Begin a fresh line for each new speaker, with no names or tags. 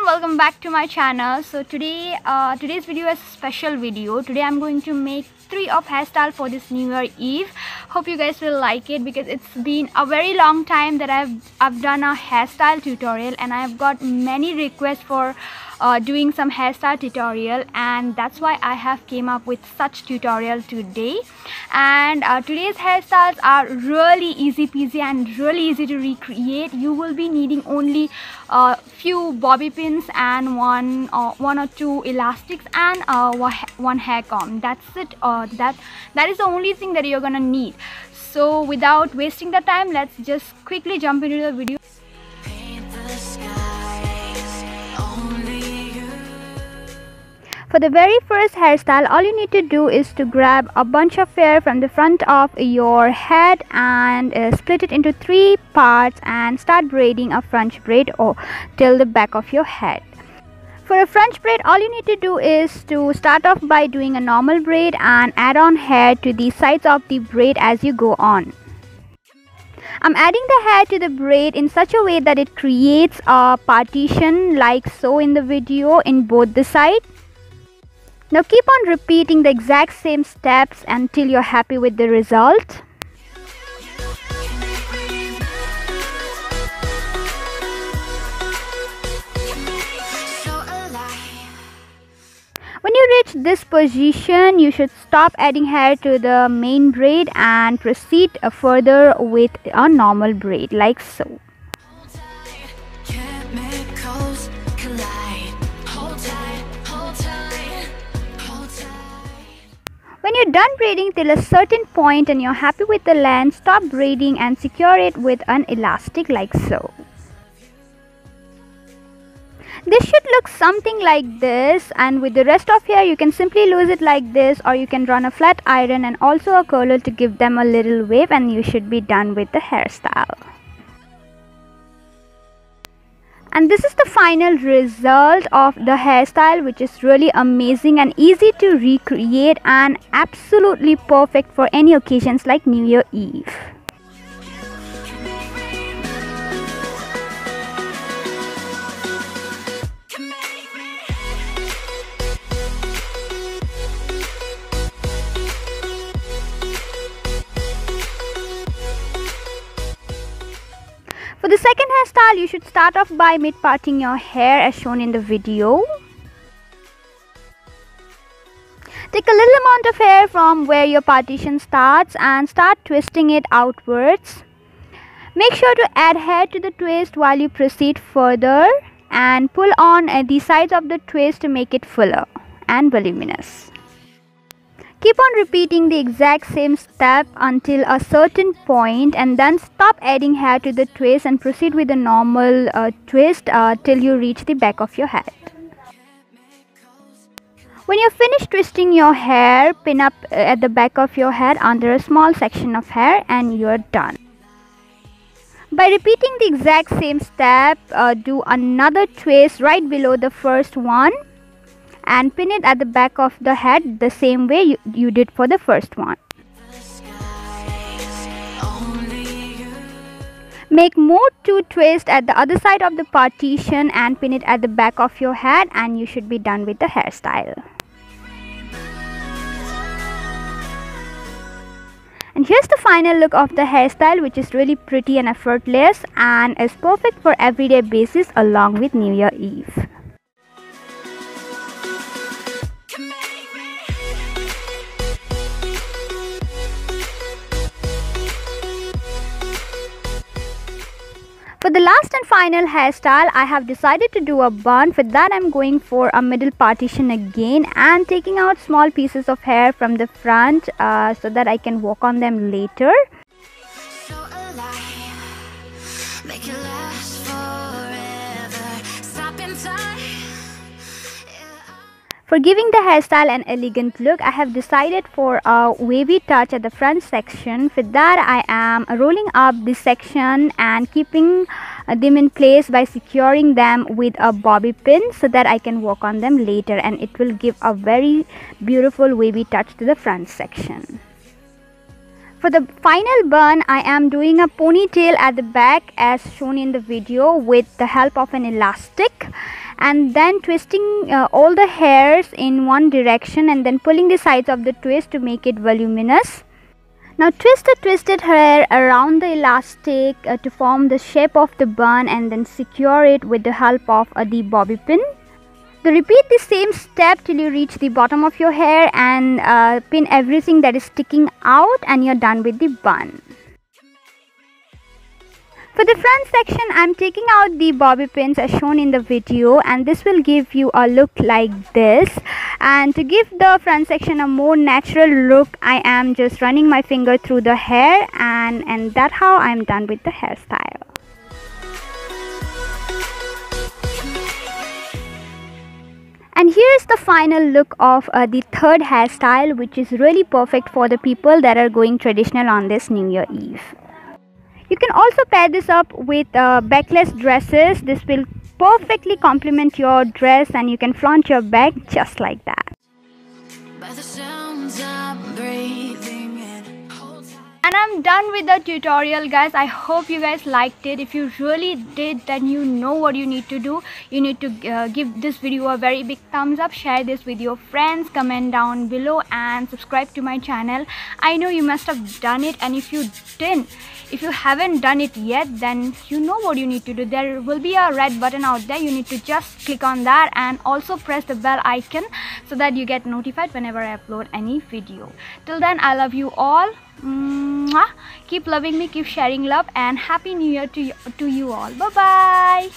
welcome back to my channel. So today's video is a special video. Today I'm going to make 3 of hairstyle for this New Year Eve. Hope you guys will like it because it's been a very long time that I've done a hairstyle tutorial, and I've got many requests for doing some hairstyle tutorial, and that's why I have came up with such tutorial today. And today's hairstyles are really easy peasy and really easy to recreate. You will be needing only a few bobby pins and one or two elastics and one hair comb. That's it. That is the only thing that you're gonna need. So without wasting the time, let's just quickly jump into the video. For the very first hairstyle, all you need to do is to grab a bunch of hair from the front of your head and split it into 3 parts and start braiding a French braid till the back of your head. For a French braid, all you need to do is to start off by doing a normal braid and add on hair to the sides of the braid as you go on. I'm adding the hair to the braid in such a way that it creates a partition like so in the video in both the sides. Now keep on repeating the exact same steps until you're happy with the result. When you reach this position, you should stop adding hair to the main braid and proceed further with a normal braid like so. When you're done braiding till a certain point and you're happy with the length, stop braiding and secure it with an elastic like so. This should look something like this, and with the rest of hair you can simply lose it like this, or you can run a flat iron and also a curler to give them a little wave, and you should be done with the hairstyle. And this is the final result of the hairstyle, which is really amazing and easy to recreate and absolutely perfect for any occasions like New Year Eve. For the second hairstyle, you should start off by mid-parting your hair as shown in the video. Take a little amount of hair from where your partition starts and start twisting it outwards. Make sure to add hair to the twist while you proceed further and pull on the sides of the twist to make it fuller and voluminous. Keep on repeating the exact same step until a certain point, and then stop adding hair to the twist and proceed with the normal twist till you reach the back of your head. When you're finished twisting your hair, pin up at the back of your head under a small section of hair and you're done. By repeating the exact same step, do another twist right below the first one and pin it at the back of the head the same way you did for the first one. Make more 2 twists at the other side of the partition and pin it at the back of your head, and you should be done with the hairstyle. And here's the final look of the hairstyle, which is really pretty and effortless and is perfect for everyday basis along with New Year Eve. For the last and final hairstyle, I have decided to do a bun. For that, I'm going for a middle partition again and taking out small pieces of hair from the front so that I can work on them later. For giving the hairstyle an elegant look, I have decided for a wavy touch at the front section. For that, I am rolling up this section and keeping them in place by securing them with a bobby pin so that I can work on them later, and it will give a very beautiful wavy touch to the front section. For the final bun, I am doing a ponytail at the back as shown in the video with the help of an elastic. and then twisting all the hairs in one direction and then pulling the sides of the twist to make it voluminous. Now twist the twisted hair around the elastic to form the shape of the bun and then secure it with the help of the bobby pin. So repeat the same step till you reach the bottom of your hair and pin everything that is sticking out, and you're done with the bun. For the front section, I'm taking out the bobby pins as shown in the video, and this will give you a look like this. And to give the front section a more natural look, I am just running my finger through the hair, and that's how I'm done with the hairstyle. And here's the final look of the third hairstyle, which is really perfect for the people that are going traditional on this New Year Eve. You can also pair this up with backless dresses. This will perfectly complement your dress and you can flaunt your back just like that. And I'm done with the tutorial, guys. I hope you guys liked it. If you really did, then you know what you need to do. You need to give this video a very big thumbs up, share this with your friends, comment down below and subscribe to my channel. I know you must have done it, and if you haven't done it yet, then you know what you need to do. There will be a red button out there. You need to just click on that and also press the bell icon so that you get notified whenever I upload any video. Till then, I love you all. Mwah. Keep loving me, keep sharing love, and happy new year to you all. Bye bye.